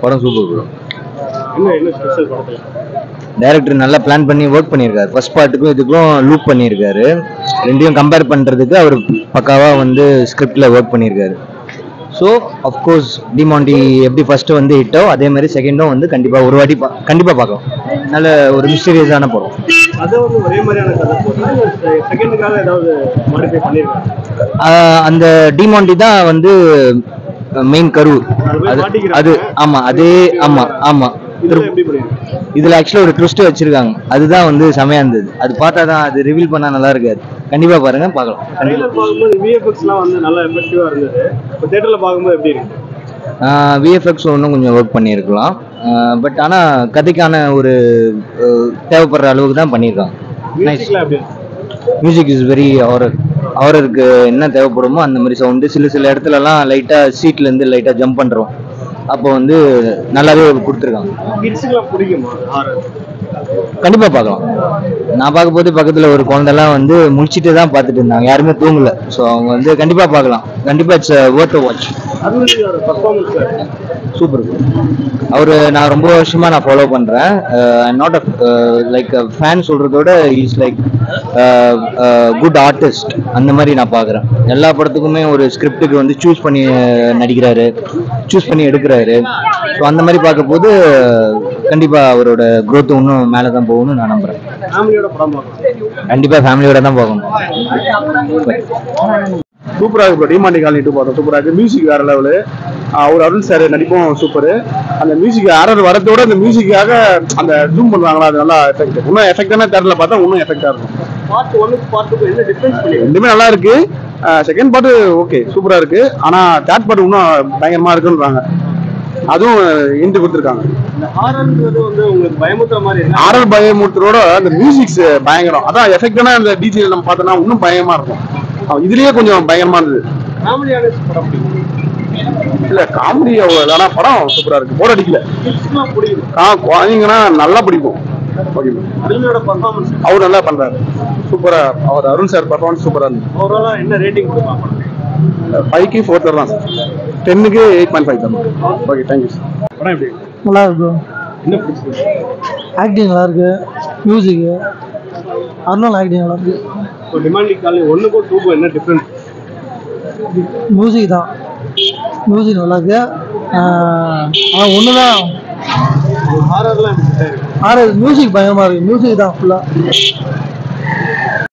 படம் super bro. என்ன special படத்துல? டைரக்டர் நல்லா பிளான் பண்ணி ஒர்க் பண்ணியிருக்காரு. ஃபர்ஸ்ட் பார்ட்டுக்கும் இதுக்கும் லூப் பண்ணியிருக்காரு. ரெண்டையும் கம்பேர் பண்ணுறதுக்கு அவர் பக்காவாக வந்து ஸ்கிரிப்டில் ஒர்க் பண்ணியிருக்காரு. ஸோ அஃப்கோர்ஸ் டிமாண்டி எப்படி ஃபர்ஸ்ட்டு வந்து ஹிட்டோ அதே மாதிரி செகண்டும் வந்து கண்டிப்பாக ஒரு வாட்டி கண்டிப்பாக பார்க்கலாம். நல்ல ஒரு மிஸ்டீரியஸான படம். அதை வந்து ஒரே மாதிரியான கதை போட்டால் செகண்டுக்காக ஏதாவது மாடிஃபை பண்ணியிருக்காங்க. அந்த டிமாண்டி தான் வந்து மெயின் கரு. அது ஆமா அதே ஆமா ஆமா. இதுல ஆக்சுவலா ஒரு ட்விஸ்ட் வச்சிருக்காங்க. அதுதான் வந்து செமையா இருந்தது. அது பார்த்தா தான் அது ரிவீல் பண்ணா நல்லா இருக்காது. கண்டிப்பா பாருங்க, பார்க்கலாம். ட்ரைலர் பார்க்கும்போது விஎஃப்எக்ஸ்லாம் வந்து நல்லா எஃபெக்டிவா இருந்தது. இப்போ தியேட்டர்ல பார்க்கும்போது எப்படி இருக்கு? விஎஃப்எக்ஸ் இன்னும் கொஞ்சம் ஒர்க் பண்ணியிருக்கலாம். பட் ஆனால் கதைக்கான ஒரு தேவைப்படுற அளவுக்கு தான் பண்ணியிருக்காங்க. மியூசிக் இஸ் வெரி ஹாரருக்கு என்ன தேவைப்படுமோ அந்த மாதிரி சவுண்டு. சில இடத்துலலாம் லைட்டாக சீட்லேருந்து லைட்டாக ஜம்ப் பண்ணுறோம். அப்போ வந்து நல்லாவே கொடுத்துருக்காங்க. கண்டிப்பாக பார்க்கலாம். நான் பார்க்கும்போது பக்கத்தில் ஒரு குழந்தைலாம் வந்து முடிச்சுட்டு தான் பார்த்துட்டு இருந்தாங்க. யாருமே தூங்கல. ஸோ அவங்க வந்து கண்டிப்பாக பார்க்கலாம். கண்டிப்பாக இட்ஸ் வொர்த் வாட்ச். சூப்பர். அவர் நான் ரொம்ப வருஷமா நான் ஃபாலோ பண்றேன். நாட் லைக் ஃபேன் சொல்றதோட இஸ் லைக் குட் ஆர்டிஸ்ட் அந்த மாதிரி நான் பார்க்குறேன். எல்லா படத்துக்குமே ஒரு ஸ்கிரிப்டுக்கு வந்து சூஸ் பண்ணி நடிக்கிறாரு, சூஸ் பண்ணி எடுக்கிறாரு. ஸோ அந்த மாதிரி பார்க்க போது கண்டிப்பாக அவரோட க்ரோத் இன்னும் மேலே தான் போகணும்னு நான் நம்புறேன். கண்டிப்பாக ஃபேமிலியோட தான் போகணும். சூப்பராக இருக்கு ப்ரோ. டிமாண்டி காலனி 2 பார்த்தோம். சூப்பராக இருக்கு. மியூசிக் வேற லெவலு. அவர் அருள் சார் நடிப்பும் சூப்பரு. அந்த மியூசிக் ஆர்டர் வரதோட அந்த மியூசிக்காக அந்த ஜூம் பண்ணுவாங்களா, அது நல்லா எஃபெக்ட். இன்னும் எஃபெக்டான தேட்டரில் பார்த்தா இன்னும் எஃபெக்டாக இருக்கும். பார்ட் 1க்கு பார்ட் 2க்கு என்ன டிஃபரன்ஸ் பண்ணி? ரெண்டுமே நல்லா இருக்கு. செகண்ட் பார்ட் ஓகே சூப்பராக இருக்கு. ஆனால் தேர்ட் பார்ட் இன்னும் பயங்கரமாக இருக்குன்றாங்க. அதுவும் இன்ட்டு கொடுத்துருக்காங்க. இந்த ஹாரர்ன்றது வந்து உங்களுக்கு பயமுறுத்துற மாதிரி இருக்கு. ஹாரர் பயமுறுத்துறோட அந்த மியூசிக்ஸ் பயங்கரம். அதான் எஃபெக்டான அந்த டிஜியில் நம்ம பார்த்தோன்னா இன்னும் பயமா இருக்கும். இதுலயே கொஞ்சம் பயங்கரமா இருந்தது. இல்ல காமெடி ஆனா படம் சூப்பரா இருக்கு. போர் அடிக்கல. குழந்தைங்கன்னா நல்லா பிடிக்கும். அவர் நல்லா பண்றாரு. சூப்பரா அவர் அருண் சார் பர்ஃபார்மன்ஸ் சூப்பரா இருந்தது. என்ன ரேட்டிங் 5க்கு 4 தரலாம் சார். 10க்கு 8.5 தரலாம். Okay thank you sir. படம் எப்படி? நல்லா இருக்கு. என்ன பிடிச்சிருக்கு? ஆக்டிங் நல்லா இருக்கு. மியூசிக் அருணால் ஆக்டிங் நல்லா இருக்கு. டிமாண்டி காலனி 1க்கும் 2க்கும் என்ன டிஃபரன்ஸ்? மியூசிக் தான். மியூசிக் நல்லா இருக்கு. ஆனால் ஒன்று தான் ஹாரர்லாம் ஹாரர் மியூசிக் பயங்கரமாக இருக்கு. மியூசிக் தான் ஃபுல்லாக.